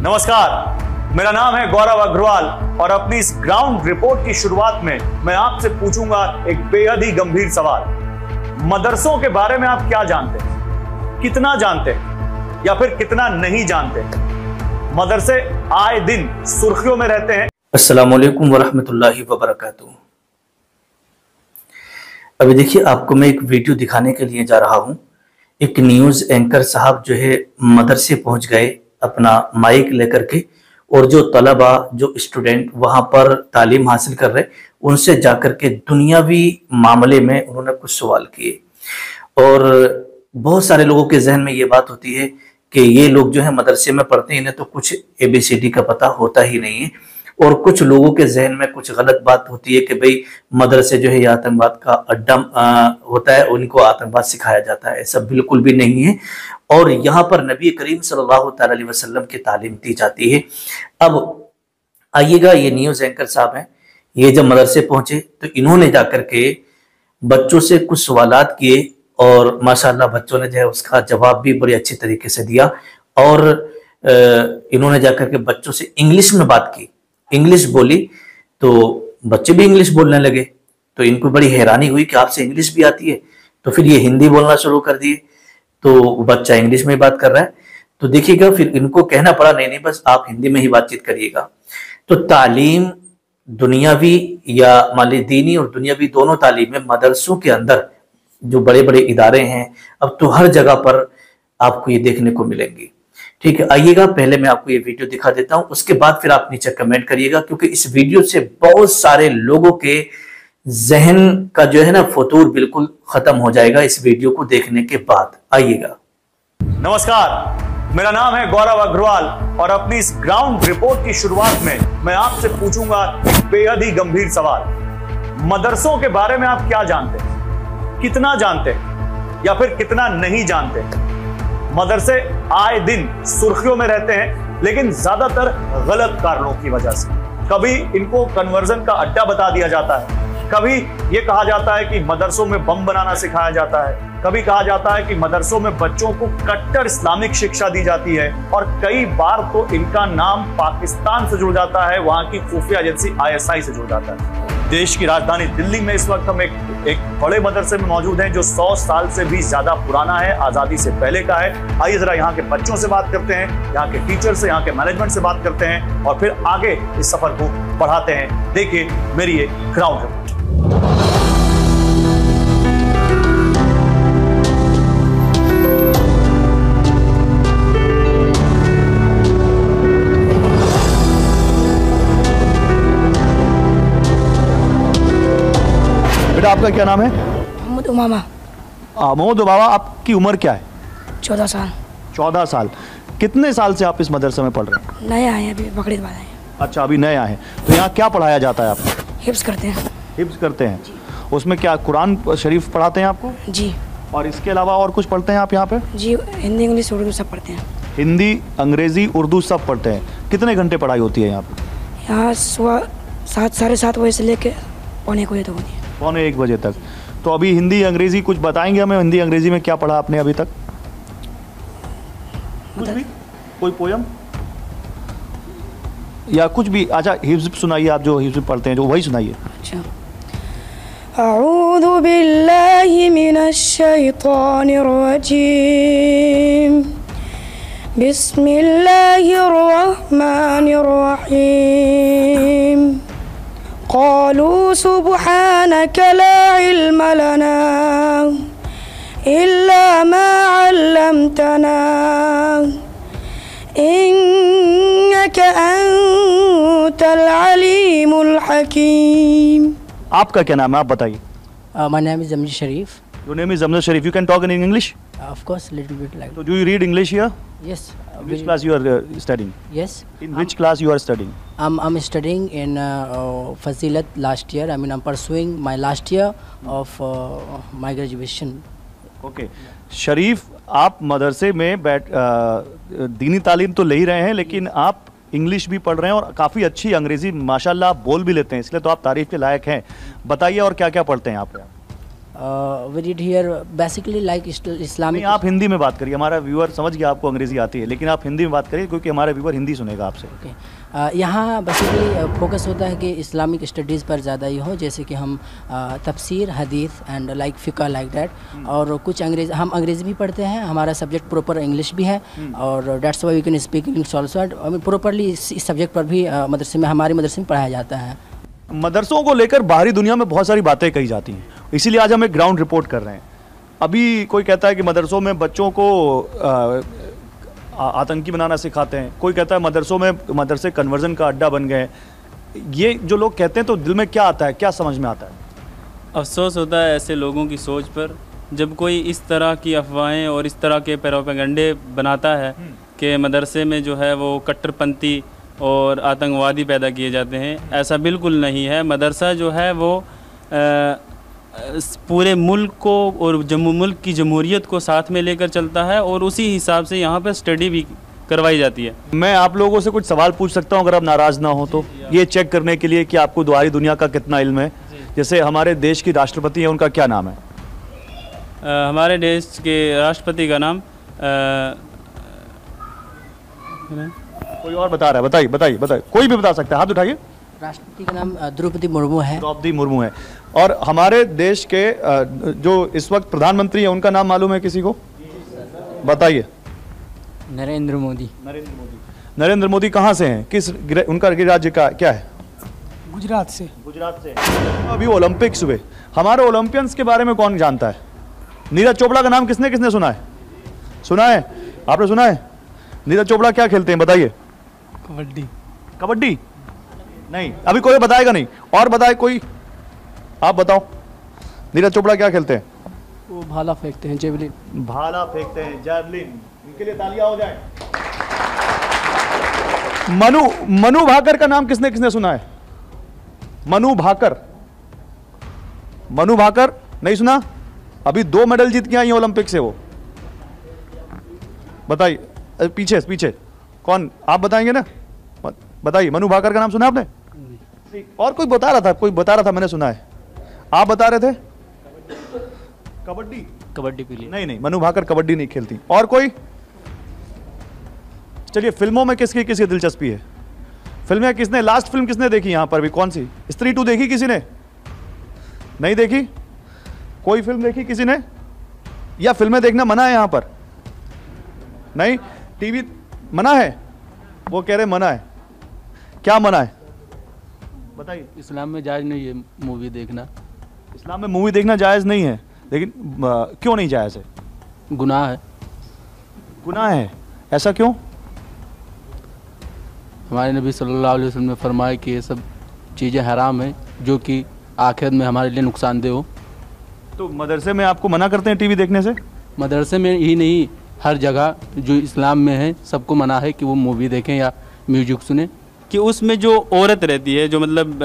नमस्कार, मेरा नाम है गौरव अग्रवाल और अपनी इस ग्राउंड रिपोर्ट की शुरुआत में मैं आपसे पूछूंगा एक बेहद ही गंभीर सवाल। मदरसों के बारे में आप क्या जानते हैं, कितना जानते हैं या फिर कितना नहीं जानते हैं? मदरसे आए दिन सुर्खियों में रहते हैं। अस्सलामु अलैकुम वरहमतुल्लाहि वबरकातुहू। अभी देखिए, आपको मैं एक वीडियो दिखाने के लिए जा रहा हूँ। एक न्यूज़ एंकर साहब जो है मदरसे पहुँच गए अपना माइक लेकर के, और जो तलबा जो स्टूडेंट वहाँ पर तालीम हासिल कर रहे उनसे जाकर के दुनियावी मामले में उन्होंने कुछ सवाल किए। और बहुत सारे लोगों के जहन में ये बात होती है कि ये लोग जो है मदरसे में पढ़ते हैं, इन्हें तो कुछ ABCD का पता होता ही नहीं है। और कुछ लोगों के जहन में कुछ गलत बात होती है कि भाई मदरसे जो है ये आतंकवाद का अड्डा होता है, उनको आतंकवाद सिखाया जाता है। ऐसा बिल्कुल भी नहीं है। और यहाँ पर नबी करीम सल्लल्लाहु अलैहि वसल्लम की तालीम दी जाती है। अब आइएगा, ये न्यूज़ एंकर साहब हैं, ये जब मदरसे पहुंचे तो इन्होंने जाकर के बच्चों से कुछ सवालात किए और माशाल्लाह बच्चों ने जो है उसका जवाब भी बड़ी अच्छी तरीके से दिया। और इन्होंने जाकर के बच्चों से इंग्लिश में बात की, इंग्लिश बोली, तो बच्चे भी इंग्लिश बोलने लगे। तो इनको बड़ी हैरानी हुई कि आपसे इंग्लिश भी आती है। तो फिर ये हिंदी बोलना शुरू कर दिए, तो बच्चा इंग्लिश में बात कर रहा है। तो देखिएगा, फिर इनको कहना पड़ा नहीं बस आप हिंदी में ही बातचीत करिएगा। तो तालीम दुनियावी या माली दीनी और दुनियावी दोनों तालीम में मदरसों के अंदर जो बड़े बड़े इदारे हैं अब तो हर जगह पर आपको ये देखने को मिलेंगी। ठीक है, आइएगा, पहले मैं आपको ये वीडियो दिखा देता हूं, उसके बाद फिर आप नीचे कमेंट करिएगा, क्योंकि इस वीडियो से बहुत सारे लोगों के जहन का जो है ना फतूर बिल्कुल खत्म हो जाएगा इस वीडियो को देखने के बाद। आइएगा। नमस्कार, मेरा नाम है गौरव अग्रवाल और अपनी इस ग्राउंड रिपोर्ट की शुरुआत में मैं आपसे पूछूंगा एक बेहद ही गंभीर सवाल। मदरसों के बारे में आप क्या जानते हैं, कितना जानते हैं या फिर कितना नहीं जानते हैं? मदरसे आए दिन सुर्खियों में रहते हैं, लेकिन ज्यादातर गलत कारणों की वजह से। कभी इनको कन्वर्जन का अड्डा बता दिया जाता है, कभी ये कहा जाता है कि मदरसों में बम बनाना सिखाया जाता है, कभी कहा जाता है कि मदरसों में बच्चों को कट्टर इस्लामिक शिक्षा दी जाती है, और कई बार तो इनका नाम पाकिस्तान से जुड़ जाता है, वहां की खुफिया एजेंसी ISI से जुड़ जाता है। देश की राजधानी दिल्ली में इस वक्त हम एक बड़े मदरसे में मौजूद हैं जो 100 साल से भी ज्यादा पुराना है, आजादी से पहले का है। आइए जरा यहाँ के बच्चों से बात करते हैं, यहाँ के टीचर से, यहाँ के मैनेजमेंट से बात करते हैं और फिर आगे इस सफर को बढ़ाते हैं। देखिए मेरी ये ग्राउंड रिपोर्ट। बेटा आपका क्या नाम है? मोहम्मद उमामा। मोहम्मद उमामा, आपकी उम्र क्या है? 14 साल। 14 साल। कितने साल से आप इस मदरसे में पढ़ रहे हैं? नए आए हैं, अभी बकरीद बाद आए हैं। अच्छा, अभी नए आए हैं। तो यहाँ क्या पढ़ाया जाता है आपको? हिफ्ज करते हैं। हिफ्ज करते हैं? उसमें क्या कुरान शरीफ पढ़ाते हैं आपको? जी। और इसके अलावा और कुछ पढ़ते हैं आप यहाँ पे? जी, हिंदी इंग्लिश उर्दू सब पढ़ते हैं। हिंदी अंग्रेजी उर्दू सब पढ़ते हैं। कितने घंटे पढ़ाई होती है यहाँ पे? यहाँ सुबह 7 साढ़े 7 बजे से लेके पौने 1 बजे तक होती है। पौने 1 बजे तक। तो अभी हिंदी अंग्रेजी कुछ बताएंगे हमें? हिंदी अंग्रेजी में क्या पढ़ा आपने अभी तक? कुछ भी, कोई पोयम या कुछ भी? अच्छा, हिफ्ज़ सुनाइए, आप जो हिफ्ज़ पढ़ते हैं जो वही सुनाइए। अच्छा। अऊज़ु बिल्लाहि मिनश शैतानिर रजीम, बिस्मिल्लाहिर रहमानिर रहीम। क़ालू सुब्हानक ला इल्म लना इल्ला मा अल्लमतना इन्नका अंतल अलीमुल हकीम। आपका क्या नाम है, आप बताइए? My name is Zamji Sharif. Your name is Zamji Sharif. You can talk in English? Of course, little bit like. So do you read English here? Yes. Which class you are studying? Yes. In which class you are studying? I'm studying in Fazilat last year. I mean, I'm pursuing my last year of my graduation. Okay. शरीफ, आप मदरसे में दीनी तालीम तो ले ही रहे हैं, लेकिन आप इंग्लिश भी पढ़ रहे हैं और काफ़ी अच्छी अंग्रेज़ी माशाल्लाह आप बोल भी लेते हैं, इसलिए तो आप तारीफ़ के लायक हैं। बताइए और क्या क्या पढ़ते हैं आप? We did here basically like Islamic. नहीं, आप हिंदी में बात करिए, हमारा व्यूअर समझ गया आपको अंग्रेजी आती है, लेकिन आप हिंदी में बात करिए क्योंकि हमारा व्यूअर हिंदी सुनेगा आपसे। यहाँ बेसिकली फोकस होता है कि इस्लामिक स्टडीज़ पर ज़्यादा ही हो, जैसे कि हम तफसीर, हदीस एंड लाइक फ़िक़्ह लाइक दैट, और कुछ हम अंग्रेज़ी भी पढ़ते हैं, हमारा सब्जेक्ट प्रॉपर इंग्लिश भी है, और that's why we can speak English also. Properly इस सब्जेक्ट पर भी मदरसे में, हमारे मदरसे में पढ़ाया जाता है। मदरसों को लेकर बाहरी दुनिया में बहुत सारी बातें कही जाती हैं, इसीलिए आज हम एक ग्राउंड रिपोर्ट कर रहे हैं। अभी कोई कहता है कि मदरसों में बच्चों को आतंकी बनाना सिखाते हैं, कोई कहता है मदरसे कन्वर्जन का अड्डा बन गए। ये जो लोग कहते हैं तो दिल में क्या आता है, क्या समझ में आता है? अफसोस होता है ऐसे लोगों की सोच पर, जब कोई इस तरह की अफवाहें और इस तरह के प्रोपेगेंडे बनाता है कि मदरसे में जो है वो कट्टरपंथी और आतंकवादी पैदा किए जाते हैं। ऐसा बिल्कुल नहीं है। मदरसा जो है वो पूरे मुल्क को और मुल्क की जमहूरियत को साथ में लेकर चलता है, और उसी हिसाब से यहाँ पर स्टडी भी करवाई जाती है। मैं आप लोगों से कुछ सवाल पूछ सकता हूँ अगर आप नाराज़ ना हो तो, ये चेक करने के लिए कि आपको बाहरी दुनिया का कितना इल्म है। जैसे हमारे देश की राष्ट्रपति है, उनका क्या नाम है? हमारे देश के राष्ट्रपति का नाम कोई और बता रहा है? बताइए बताइए बताइए, कोई भी बता सकता है, हाथ उठाइए। राष्ट्रपति का नाम द्रौपदी मुर्मू है। द्रौपदी मुर्मू है। और हमारे देश के जो इस वक्त प्रधानमंत्री है, उनका नाम मालूम है किसी को? बताइए। नरेंद्र मोदी। नरेंद्र मोदी कहाँ से हैं? उनका राज्य का क्या है? गुजरात से। गुजरात से। अभी ओलंपिक्स हुए, हमारे ओलंपियंस के बारे में कौन जानता है? नीरज चोपड़ा का नाम किसने किसने सुना है? सुना है? आपने सुना है? नीरज चोपड़ा क्या खेलते हैं बताइए? कबड्डी। कबड्डी नहीं, अभी कोई बताएगा नहीं। और बताए कोई? आप बताओ, नीरज चोपड़ा क्या खेलते हैं? वो भाला फेंकते हैं, जेवलिन। भाला फेंकते हैं, जैवलिन। इनके लिए तालियां हो जाए। मनु भाकर का नाम किसने किसने सुना है? मनु भाकर। मनु भाकर नहीं सुना? अभी 2 मेडल जीत के आई ओलंपिक से वो। बताइए, पीछे पीछे कौन? आप बताएंगे ना? बताइए, मनु भाकर का नाम सुना आपने? और कोई बता रहा था, मैंने सुना है। आप बता रहे थे? कबड्डी। कबड्डी के लिए नहीं, मनु भाकर कबड्डी नहीं खेलती। और कोई? चलिए, फिल्मों में किसकी दिलचस्पी है? फिल्में किसने, लास्ट फिल्म किसने देखी यहां पर भी? कौन सी? स्त्री 2 देखी किसी ने? नहीं देखी? कोई फिल्म देखी किसी ने? या फिल्में देखना मना है यहां पर? नहीं, टीवी मना है? वो कह रहे मना है। क्या मना है बताइए? इस्लाम में जायज़ नहीं है मूवी देखना। इस्लाम में मूवी देखना जायज़ नहीं है, लेकिन क्यों नहीं जायज़ है? गुनाह है। गुनाह है, ऐसा क्यों? हमारे नबी सल्लल्लाहु अलैहि वसल्लम ने फरमाया कि ये सब चीज़ें हराम हैं जो कि आखिरत में हमारे लिए नुकसानदेह हो। तो मदरसे में आपको मना करते हैं टीवी देखने से? मदरसे में ही नहीं, हर जगह जो इस्लाम में है सबको मना है कि वो मूवी देखें या म्यूजिक सुने। कि उसमें जो औरत रहती है, जो मतलब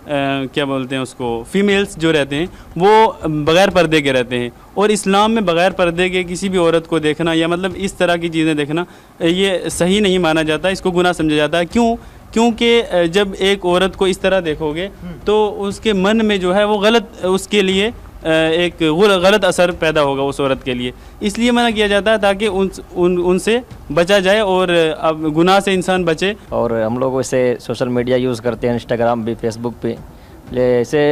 क्या बोलते हैं उसको, फीमेल्स जो रहते हैं वो बग़ैर पर्दे के रहते हैं, और इस्लाम में बग़ैर पर्दे के किसी भी औरत को देखना या मतलब इस तरह की चीज़ें देखना ये सही नहीं माना जाता, इसको गुनाह समझा जाता है। क्यों? क्योंकि जब एक औरत को इस तरह देखोगे तो उसके मन में जो है वो गलत, उसके लिए एक गलत असर पैदा होगा उस औरत के लिए, इसलिए मना किया जाता है ताकि उनसे बचा जाए और अब गुनाह से इंसान बचे। और हम लोग वैसे सोशल मीडिया यूज़ करते हैं, इंस्टाग्राम भी, फेसबुक पे। जैसे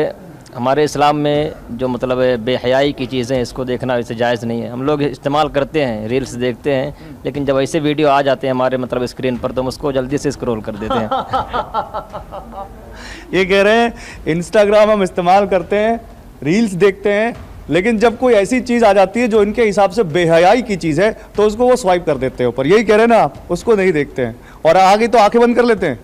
हमारे इस्लाम में जो मतलब बेहयाई की चीज़ें, इसको देखना वैसे जायज़ नहीं है। हम लोग इस्तेमाल करते हैं, रील्स देखते हैं, लेकिन जब ऐसे वीडियो आ जाते हैं हमारे मतलब स्क्रीन पर तो हम उसको जल्दी से स्क्रॉल कर देते हैं। ये कह रहे हैं इंस्टाग्राम हम इस्तेमाल करते हैं, रील्स देखते हैं, लेकिन जब कोई ऐसी चीज़ आ जाती है जो इनके हिसाब से बेहयाई की चीज़ है तो उसको वो स्वाइप कर देते हैं ऊपर। यही कह रहे हैं ना आप? उसको नहीं देखते हैं और आगे तो आंखें बंद कर लेते हैं।